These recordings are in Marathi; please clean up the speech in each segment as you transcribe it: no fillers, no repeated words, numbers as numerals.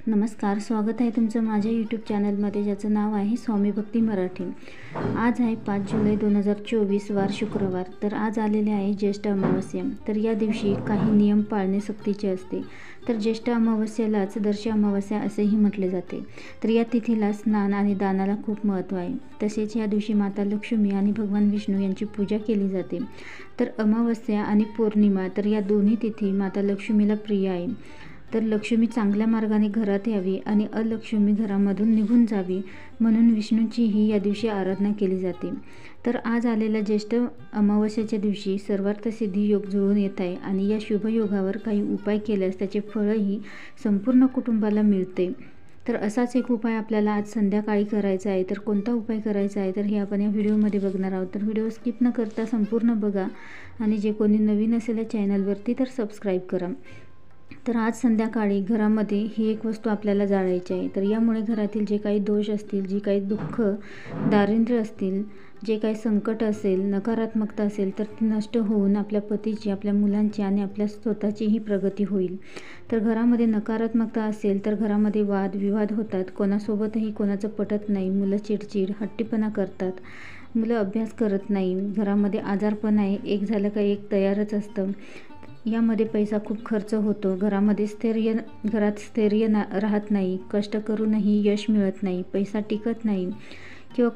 नमस्कार, स्वागत आहे तुमचं माझ्या यूट्यूब चॅनलमध्ये, ज्याचं नाव आहे स्वामी भक्ती मराठी। आज आहे 5 जुलै 2024, वार शुक्रवार। तर आज आलेले आहे ज्येष्ठ अमावस्या। तर या दिवशी काही नियम पाळणे सक्तीचे असते। तर ज्येष्ठ अमावस्येलाच दर्श अमावस्या असेही म्हटले जाते। तर या तिथीला स्नान आणि दानाला खूप महत्त्व आहे। तसेच या दिवशी माता लक्ष्मी आणि भगवान विष्णू यांची पूजा केली जाते। तर अमावस्या आणि पौर्णिमा, तर या दोन्ही तिथी माता लक्ष्मीला प्रिय आहे। तर लक्ष्मी चांगल्या मार्गाने घरात यावी आणि अलक्ष्मी घरामधून निघून जावी, म्हणून विष्णूचीही या दिवशी आराधना केली जाते। तर आज आलेल्या ज्येष्ठ अमावस्येच्या दिवशी सर्वार्थ सिद्धी योग जुळून येत आहे आणि या शुभयोगावर काही उपाय केल्यास त्याचे फळही संपूर्ण कुटुंबाला मिळते। तर असाच एक उपाय आपल्याला आज संध्याकाळी करायचा आहे। तर कोणता उपाय करायचा आहे तर हे आपण या व्हिडिओमध्ये बघणार आहोत। तर व्हिडिओ स्किप न करता संपूर्ण बघा आणि जे कोणी नवीन असेल या चॅनलवरती तर सबस्क्राईब करा। तर आज संध्याकाळी घरामध्ये ही एक वस्तू आपल्याला जाळायची आहे। तर यामुळे घरातील जे काही दोष असतील, जे काही दुःख दारिद्र्य असतील, जे काही संकट असेल, नकारात्मकता असेल, तर ती नष्ट होऊन आपल्या पतीची, आपल्या मुलांची आणि आपल्या स्वतःचीही प्रगती होईल। तर घरामध्ये नकारात्मकता असेल तर घरामध्ये वाद विवाद होतात, कोणासोबतही कोणाचं पटत नाही, मुलं चिडचिड हट्टीपणा करतात, मुलं अभ्यास करत नाही, घरामध्ये आजारपण आहे, एक झालं का एक तयारच असतं, यामध्ये पैसा खूप खर्च होतो, घरामध्ये स्थैर्य राहत नाही, कष्ट करूनही यश मिळत नाही, पैसा टिकत नाही किंवा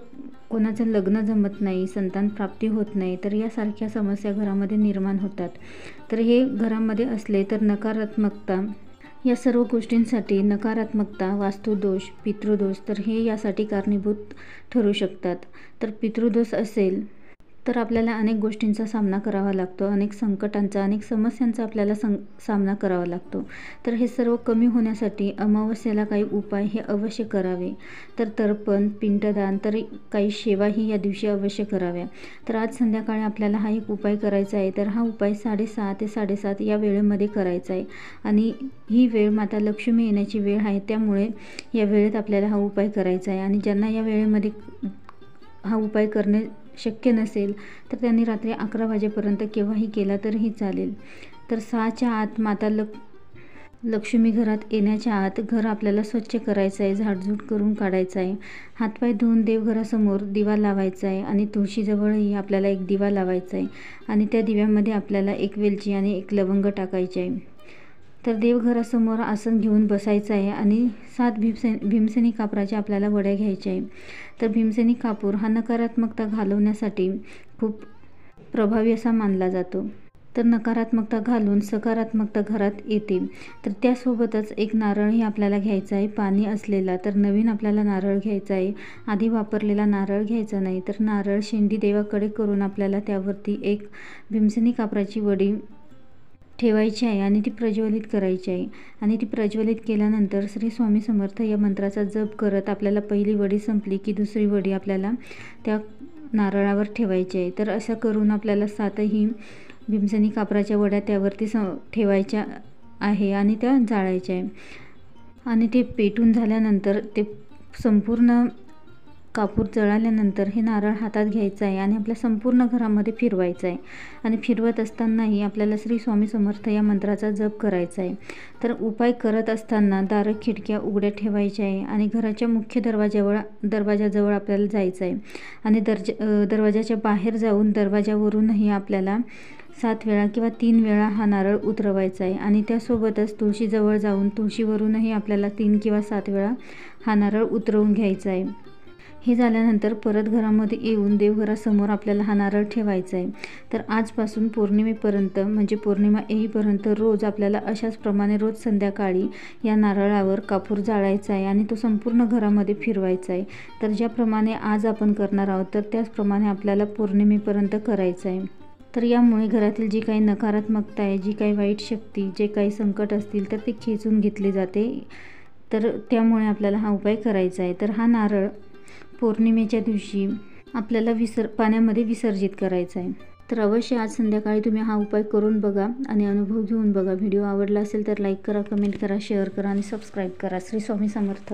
कोणाचं लग्न जमत नाही, संतान प्राप्ती होत नाही, तर यासारख्या समस्या घरामध्ये निर्माण होतात। तर हे घरामध्ये असले तर नकारात्मकता, या सर्व गोष्टींसाठी नकारात्मकता, वास्तुदोष, पितृदोष, तर हे यासाठी कारणीभूत ठरू शकतात। तर पितृदोष असेल तर आपल्याला अनेक गोष्टींचा सामना करावा लागतो, अनेक संकटांचा, अनेक समस्यांचा आपल्याला सामना करावा लागतो। तर हे सर्व कमी होण्यासाठी अमावस्येला काही उपाय हे अवश्य करावे। तर तर्पण, पिंडदान, तर काही सेवाही या दिवशी अवश्य कराव्या। तर आज संध्याकाळी आपल्याला हा एक उपाय करायचा आहे। तर हा उपाय 6:30 ते 7:30 या वेळेमध्ये करायचा आहे आणि ही वेळ माता लक्ष्मी येण्याची वेळ आहे, त्यामुळे या वेळेत आपल्याला हा उपाय करायचा आहे। आणि ज्यांना या वेळेमध्ये हा उपाय करणे शक्य नसेल तर त्यांनी रात्री 11 वाजेपर्यंत केव्हाही केला तरीही चालेल। तर 6च्या आत माता लक्ष्मी घरात येण्याच्या आत घर आपल्याला स्वच्छ करायचं आहे, झाडझूड करून काढायचं आहे, हातपाय धुवून देवघरासमोर दिवा लावायचा आहे आणि तुळशीजवळही आपल्याला एक दिवा लावायचा आहे आणि त्या दिव्यामध्ये आपल्याला एक वेलची आणि एक लवंग टाकायची आहे। तर देवघरासमोर आसन घेऊन बसायचं आहे आणि 7 भीमसेनी कापराच्या आपल्याला वड्या घ्यायच्या आहे। तर भीमसेनी कापूर हा नकारात्मकता घालवण्यासाठी खूप प्रभावी असा मानला जातो। तर नकारात्मकता घालून सकारात्मकता घरात येते। तर त्यासोबतच एक नारळही आपल्याला घ्यायचा आहे, पाणी असलेला। तर नवीन आपल्याला नारळ घ्यायचा आहे, आधी वापरलेला नारळ घ्यायचा नाही। तर नारळ शेंडी देवाकडे करून आपल्याला त्यावरती एक भीमसेनी कापराची वडी ठेवायची आहे आणि ती प्रज्वलित करायची आहे। आणि ती प्रज्वलित केल्यानंतर श्री स्वामी समर्थ या मंत्राचा जप करत आपल्याला पहिली वडी संपली की दुसरी वडी आपल्याला त्या नारळावर ठेवायची आहे। तर असं करून आपल्याला 7ही भीमसेनी कापराच्या वड्या त्यावरती ठेवायच्या आहे आणि त्या जाळायच्या आहे। आणि ते पेटून झाल्यानंतर ते संपूर्ण कापूर जळाल्यानंतर हे नारळ हातात घ्यायचं आहे आणि आपल्या संपूर्ण घरामध्ये फिरवायचं आहे आणि फिरवत असतानाही आपल्याला श्री स्वामी समर्थ या मंत्राचा जप करायचा आहे। तर उपाय करत असताना दारं खिडक्या उघड्या ठेवायच्या आहे आणि घराच्या मुख्य दरवाजाजवळ आपल्याला जायचं आहे आणि दरवाजाच्या बाहेर जाऊन दरवाजावरूनही आपल्याला 7 वेळा किंवा 3 वेळा हा नारळ उतरवायचा आहे आणि त्यासोबतच तुळशीजवळ जाऊन तुळशीवरूनही आपल्याला 3 किंवा 7 वेळा हा नारळ उतरवून घ्यायचा आहे। हे झाल्यानंतर परत घरामध्ये येऊन देवघरासमोर आपल्याला हा नारळ ठेवायचा आहे। तर आजपासून पौर्णिमेपर्यंत, म्हणजे पौर्णिमा येईपर्यंत रोज आपल्याला अशाच प्रमाणे रोज संध्याकाळी या नारळावर कापूर जाळायचा आहे आणि तो संपूर्ण घरामध्ये फिरवायचा आहे। तर ज्याप्रमाणे आज आपण करणार आहोत तर त्याचप्रमाणे आपल्याला पौर्णिमेपर्यंत करायचं आहे। तर यामुळे घरातील जी काही नकारात्मकता आहे, जी काही वाईट शक्ती, जे काही संकट असतील तर ते खेचून घेतले जाते। तर त्यामुळे आपल्याला हा उपाय करायचा आहे। तर हा नारळ पौर्णिमेच्या दिवशी आपल्याला पाण्यामध्ये विसर्जित करायचा आहे। तर अवश्य आज संध्याकाळी तुम्ही हा उपाय करून बघा आणि अनुभव घेऊन बघा। व्हिडिओ आवडला असेल तर लाईक करा, कमेंट करा, शेअर करा आणि सबस्क्राईब करा। श्री स्वामी समर्थ।